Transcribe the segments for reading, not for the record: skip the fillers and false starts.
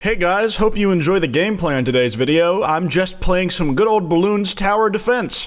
Hey guys, hope you enjoy the gameplay on today's video. I'm just playing some good old Balloons Tower Defense.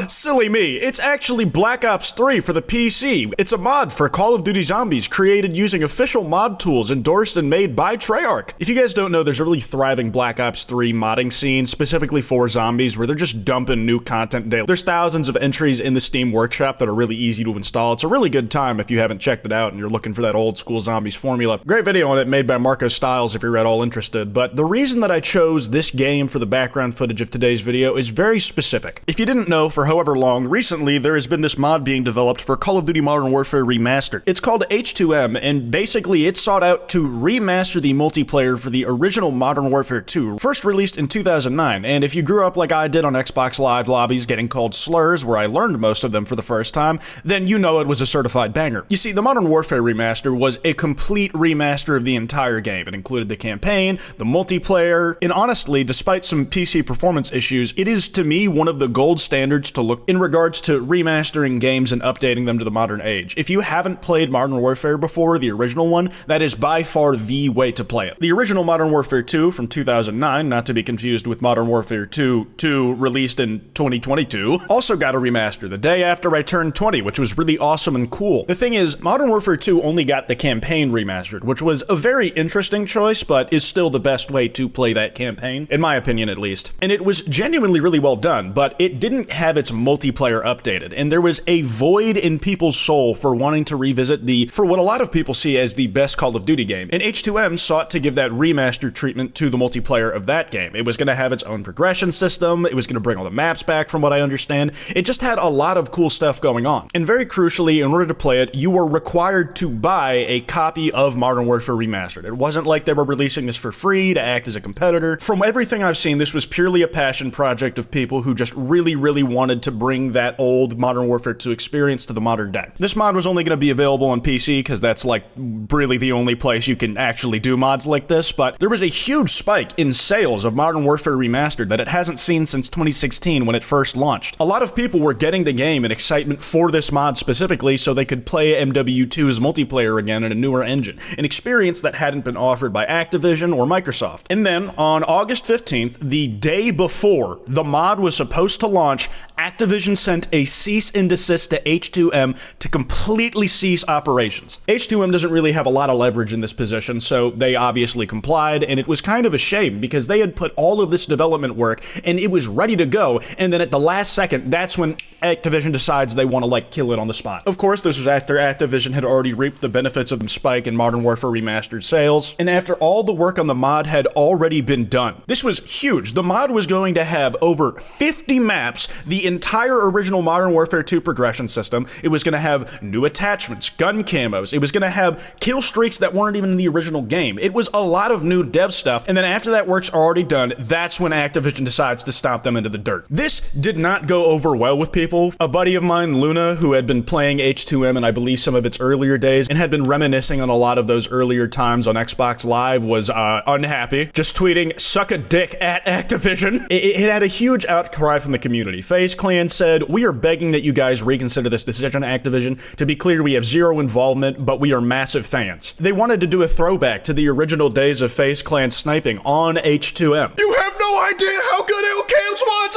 Silly me, it's actually Black Ops 3 for the PC. It's a mod for Call of Duty Zombies created using official mod tools endorsed and made by Treyarch. If you guys don't know, there's a really thriving Black Ops 3 modding scene specifically for zombies where they're just dumping new content daily. There's thousands of entries in the Steam Workshop that are really easy to install. It's a really good time if you haven't checked it out and you're looking for that old school zombies formula. Great video on it made by Marco Styles if you're at all interested, but the reason that I chose this game for the background footage of today's video is very specific. If you didn't know, for however long, recently there has been this mod being developed for Call of Duty Modern Warfare Remastered. It's called H2M, and basically it sought out to remaster the multiplayer for the original Modern Warfare 2, first released in 2009, and if you grew up like I did on Xbox Live lobbies getting called slurs, where I learned most of them for the first time, then you know it was a certified banger. You see, the Modern Warfare Remaster was a complete remaster of the entire game. It included the campaign, the multiplayer, and honestly, despite some PC performance issues, it is to me one of the gold standards to look in regards to remastering games and updating them to the modern age. If you haven't played Modern Warfare before, the original one, that is by far the way to play it. The original Modern Warfare 2 from 2009, not to be confused with Modern Warfare 2 released in 2022, also got a remaster the day after I turned 20, which was really awesome and cool. The thing is, Modern Warfare 2 only got the campaign remastered, which was a very interesting choice, but is still the best way to play that campaign, in my opinion at least. And it was genuinely really well done, but it didn't have its multiplayer updated, and there was a void in people's soul for wanting to revisit for what a lot of people see as the best Call of Duty game. And H2M sought to give that remastered treatment to the multiplayer of that game. It was going to have its own progression system, it was going to bring all the maps back from what I understand. It just had a lot of cool stuff going on. And very crucially, in order to play it, you were required to buy a copy of Modern Warfare Remastered. It wasn't like they were releasing this for free to act as a competitor. From everything I've seen, this was purely a passion project of people who just really wanted to bring that old Modern Warfare 2 experience to the modern day. This mod was only going to be available on PC because that's like really the only place you can actually do mods like this, but there was a huge spike in sales of Modern Warfare Remastered that it hasn't seen since 2016 when it first launched. A lot of people were getting the game in excitement for this mod specifically so they could play MW2's multiplayer again in a newer engine, an experience that hadn't been offered by Activision or Microsoft. And then on August 15th, the day before the mod was supposed to launch, Activision sent a cease and desist to H2M to completely cease operations. H2M doesn't really have a lot of leverage in this position, so they obviously complied, and it was kind of a shame because they had put all of this development work and it was ready to go, and then at the last second, that's when Activision decides they want to like kill it on the spot. Of course, this was after Activision had already reaped the benefits of the spike in Modern Warfare Remastered sales, and after all the work on the mod had already been done. This was huge. The mod was going to have over 50 maps, the entire original Modern Warfare 2 progression system. It was going to have new attachments, gun camos. It was going to have kill streaks that weren't even in the original game. It was a lot of new dev stuff, and then after that work's already done, that's when Activision decides to stomp them into the dirt. This did not go over well with people. A buddy of mine, Luna, who had been playing H2M in I believe some of its earlier days and had been reminiscing on a lot of those earlier times on Xbox Live, was unhappy, just tweeting, "Suck a dick" at Activision. It had a huge outcry from the community. FaZe Clan said, "We are begging that you guys reconsider this decision, Activision. To be clear, we have zero involvement, but we are massive fans." They wanted to do a throwback to the original days of FaZe Clan sniping on H2M. You have no idea how good it was!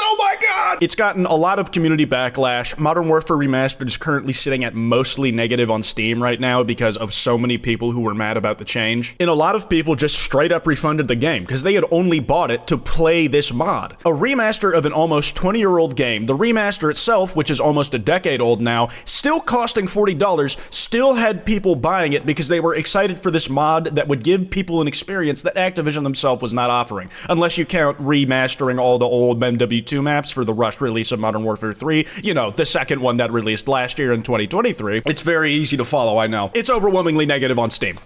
Oh my god! It's gotten a lot of community backlash. Modern Warfare Remastered is currently sitting at mostly negative on Steam right now because of so many people who were mad about the change. And a lot of people just straight up refunded the game because they had only bought it to play this mod. A remaster of an almost 20-year-old game, the remaster itself, which is almost a decade old now, still costing $40, still had people buying it because they were excited for this mod that would give people an experience that Activision themselves was not offering, unless you count remastering all the old MW2 maps for the rushed release of Modern Warfare 3, you know, the second one that released last year in 2023. It's very easy to follow, I know. It's overwhelmingly negative on Steam.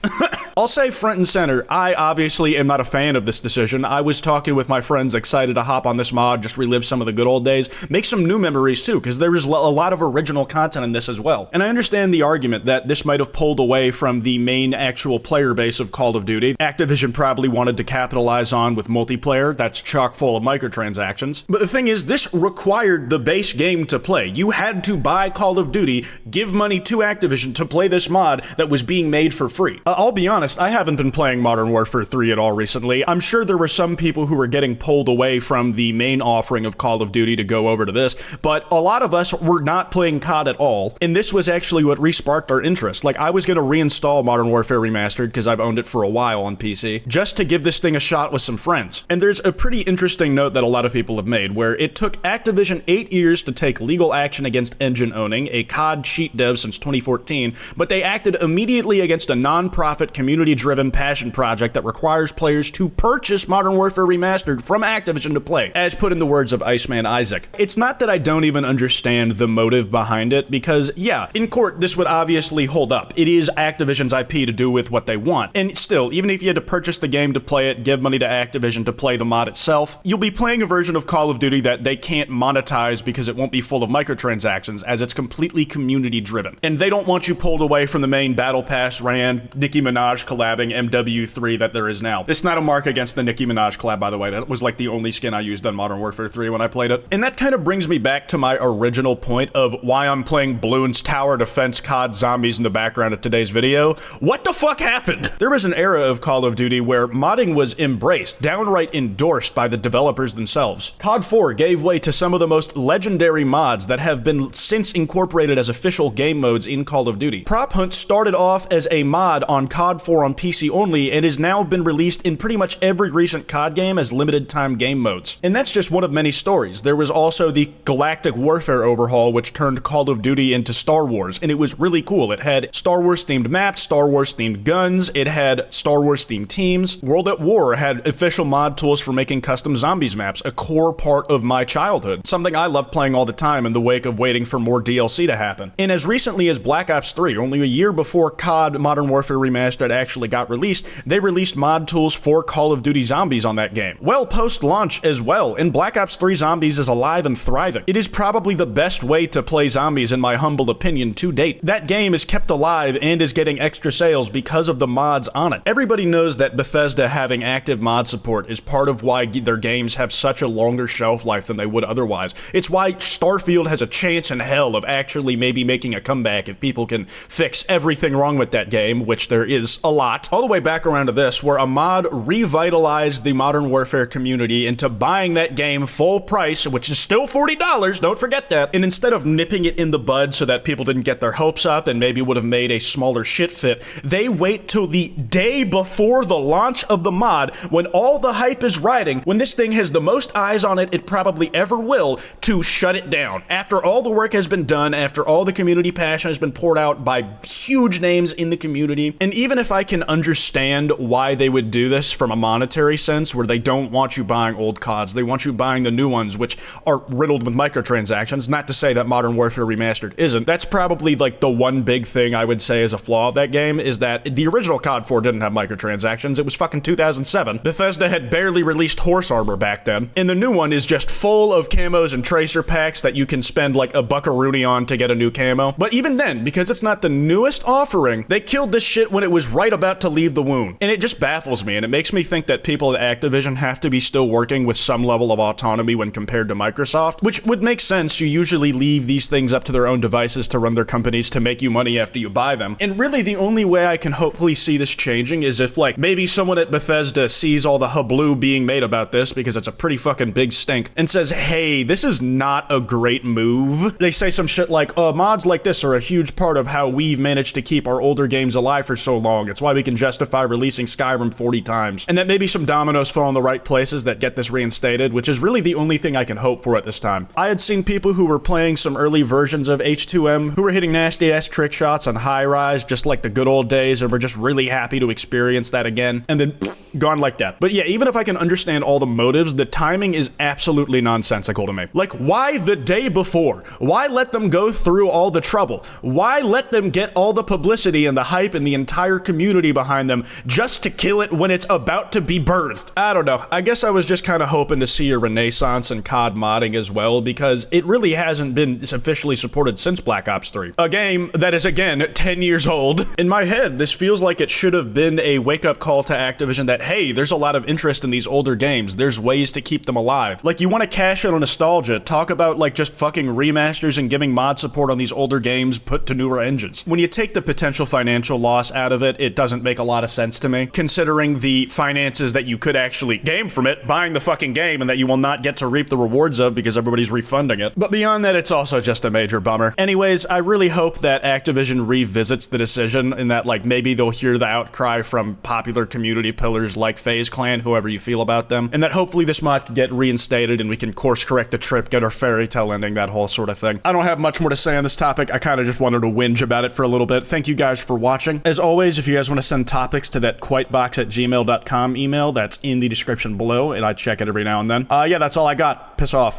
I'll say front and center, I obviously am not a fan of this decision. I was talking with my friends excited to hop on this mod, just relive some of the good old days, make some new memories too, because there is a lot of original content in this as well. And I understand the argument that this might have pulled away from the main actual player base of Call of Duty. Activision probably wanted to capitalize on with multiplayer. That's chock full of microtransactions. But the thing is, this required the base game to play. You had to buy Call of Duty, give money to Activision to play this mod that was being made for free. I'll be honest, I haven't been playing Modern Warfare 3 at all recently. I'm sure there were some people who were getting pulled away from the main offering of Call of Duty to go over to this, but a lot of us were not playing COD at all, and this was actually what re-sparked our interest. Like, I was going to reinstall Modern Warfare Remastered because I've owned it for a while on PC, just to give this thing a shot with some friends. And there's a pretty interesting note that a lot of people have made, where it took Activision 8 years to take legal action against Engine Owning, a COD cheat dev since 2014, but they acted immediately against a non-profit, community-driven passion project that requires players to purchase Modern Warfare Remastered from Activision to play, as put in the words of Iceman Isaac. It's not that I don't even understand the motive behind it, because, yeah, in court, this would obviously hold up. It is Activision's IP to do with what they want. And still, even if you had to purchase the game to play it, give money to Activision to play the mod itself, you'll be playing a version of Call of Duty that they can't monetize because it won't be full of microtransactions, as it's completely community-driven. And they don't want you pulled away from the main Battle Pass ran Nicki Minaj collabing MW3 that there is now. It's not a mark against the Nicki Minaj collab, by the way. That was like the only skin I used on Modern Warfare 3 when I played it. And that kind of brings me back to my original point of why I'm playing Bloons Tower Defense COD Zombies in the background of today's video. What the fuck happened? There was an era of Call of Duty where modding was embraced, downright endorsed by the developers themselves. COD 4 gave way to some of the most legendary mods that have been since incorporated as official game modes in Call of Duty. Prop Hunt started off as a mod on COD 4 on PC only and has now been released in pretty much every recent COD game as limited time game modes. And that's just one of many stories. There was also the Galactic Warfare overhaul, which turned Call of Duty into Star Wars, and it was really cool. It had Star Wars themed maps, Star Wars themed guns, it had Star Wars themed teams. World at War had official mod tools for making custom zombies maps, a core part of my childhood, something I loved playing all the time in the wake of waiting for more DLC to happen. And as recently as Black Ops 3, only a year before COD Modern Warfare Remastered actually got released, they released mod tools for Call of Duty Zombies on that game. Well, post-launch as well, and Black Ops 3 Zombies is alive and thriving. It is probably the best way to play zombies in my humble opinion to date. That game is kept alive and is getting extra sales because of the mods on it. Everybody knows that Bethesda having active mod support is part of why their games have such a longer shelf life than they would otherwise. It's why Starfield has a chance in hell of actually maybe making a comeback if people can fix everything wrong with that game, which there is a lot. All the way back around to this, where a mod revitalized the Modern Warfare community into buying that game full price, which is still $40, don't forget that, and instead of nipping it in the bud so that people didn't get their hopes up and maybe would have made a smaller shit fit, they wait till the day before the launch of the mod, when all the hype is riding, when this thing has the most eyes on it probably ever will, to shut it down. After all the work has been done, after all the community passion has been poured out by huge names in the community, and even if I can understand why they would do this from a monetary sense, where they don't want you buying old CODs, they want you buying the new ones, which are riddled with microtransactions, not to say that Modern Warfare Remastered isn't. That's probably like the one big thing I would say is a flaw of that game, is that the original COD 4 didn't have microtransactions. It was fucking 2007. Bethesda had barely released horse armor back then, and the new one is just full of camos and tracer packs that you can spend like a buckaroonie on to get a new camo. But even then, because it's not the newest offering, they killed this shit when it was right about to leave the wound. And it just baffles me, and it makes me think that people at Activision have to be still working with some level of autonomy when compared to Microsoft, which would make sense. You usually leave these things up to their own devices to run their companies to make you money after you buy them. And really the only way I can hopefully see this changing is if like maybe someone at Bethesda sees all the hubloo being made about this, because it's a pretty fucking big stink, and says, hey, this is not a great move. They say some shit like, mods like this are a huge part of how we've managed to keep our older games alive for so long. It's why we can justify releasing Skyrim 40 times. And that maybe some dominoes fall in the right places that get this reinstated, which is really the only thing I can hope for at this time. I had seen people who were playing some early versions of H2M who were hitting nasty ass trick shots on high rise just like the good old days, and were just really happy to experience that again, and then gone like that. But yeah, even if I can understand all the motives, the timing is absolutely nonsensical to me. Like, why the day before? Why let them go through all the trouble? Why let them get all the publicity and the hype and the entire community behind them just to kill it when it's about to be birthed? I don't know. I guess I was just kind of hoping to see a renaissance in COD modding as well, because it really hasn't been officially supported since Black Ops 3. A game that is, again, 10 years old. In my head, this feels like it should have been a wake-up call to Activision that, hey, there's a lot of interest in these older games. games. There's ways to keep them alive. Like, you want to cash in on nostalgia, talk about, like, just fucking remasters and giving mod support on these older games put to newer engines. When you take the potential financial loss out of it, it doesn't make a lot of sense to me, considering the finances that you could actually gain from it, buying the fucking game, and that you will not get to reap the rewards of because everybody's refunding it. But beyond that, it's also just a major bummer. Anyways, I really hope that Activision revisits the decision, and that, like, maybe they'll hear the outcry from popular community pillars like FaZe Clan, whoever you feel about them, and that hopefully this mod can get reinstated and we can course correct the trip, get our fairy tale ending, that whole sort of thing. I don't have much more to say on this topic. I kind of just wanted to whinge about it for a little bit. Thank you guys for watching. As always, if you guys want to send topics to that kwytebox@gmail.com email, that's in the description below, and I check it every now and then. Yeah, that's all I got. Piss off.